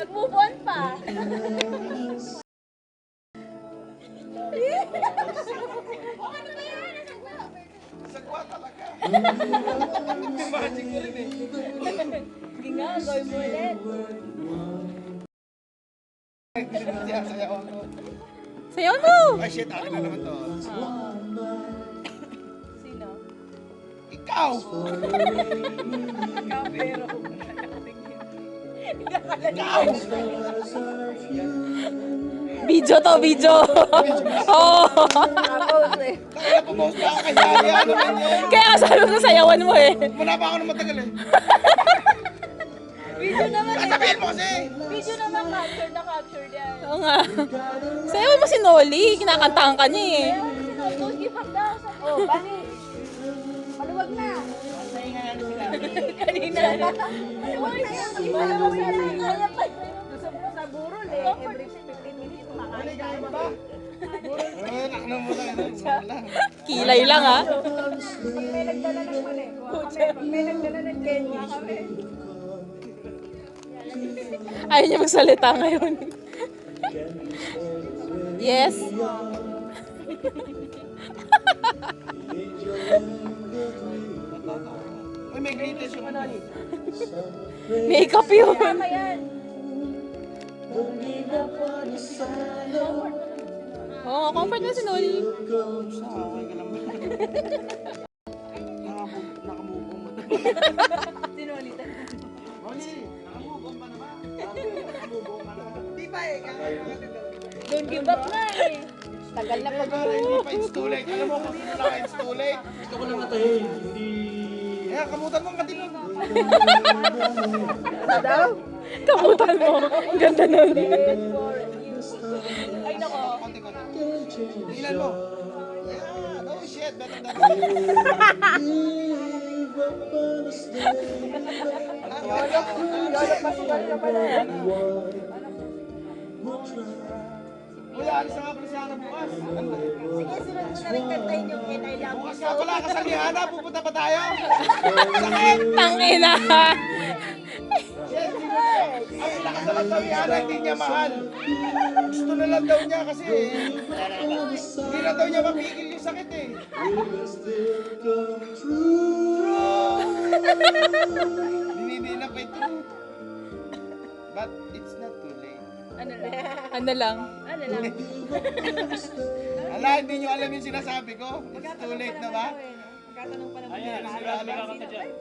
Nag-move on pa. Ano ba yan? Sagwa talaga. Magic mo rin eh. Sige nga, gawin mo ulit. Sayaw ako. Sayaw mo! Ay shit, akin na naman to. Sino? Ikaw! Ikaw pero. Ikaw! Video to, video! Oo! Tapos eh. Kaya pumost pa ka kaya ano man yun. Kaya sabi ko sayawan mo eh. Wala pa ako na matagal eh. Video naman eh. Sasabihin mo kasi! Video naman capture na capture yan. Oo nga. Sayawan mo si Noli. Kinakantahan ka niya eh. Don't give up daw. Oh, bani. Maluwag na. Kanina. Maluwag na yan. Maluwag na yan. Sa burol eh. Every 15 minutes kumakain tayo. Nakno mo lang. Kilay lang ha. Pag may nagdala ng mali, kuha kami. Pag may nagdala ng candy, kami. Ayaw niya magsalita ngayon. Yes. Uy, may greatest yung ano. Makeup yun. Tama yan. Oo, comfort na si Noli. Okay ka lang ba? Nakamubong mo. Sinulitan. Oli, nakamubong pa naman. Nakamubong ka naman. Di ba eh? Kaya Don't give up na eh. Tagal na pag hindi pa it's too late. Alam mo kung hindi na it's too late. Gusto ko lang natahin. Hindi... Kaya kamutan mo ang katilang. Ano daw? Kamutan mo. Ang ganda nun. Ay nako. Konti-konti. Tingnan mo. Yeah, no shit. Better than Kuya, alis na nga pala si Hana bukas. Sige, sunod mo na rin kantahin yung And I Love You Bukas So. nga pala, kasal ni Hana. Pupunta pa tayo. Sakit. Tangina. Ay, nakasalat daw ni Hana, hindi niya mahal. Gusto na lang daw niya kasi hindi na daw niya mapigil yung sakit eh. Hindi na pa ito. But it's not too late. Ano lang? Ano lang. Ano lang? Ala, hindi niyo alam yung sinasabi ko. It's too late na ba? Magkatanong pa naman. Ayan, sila ka dyan.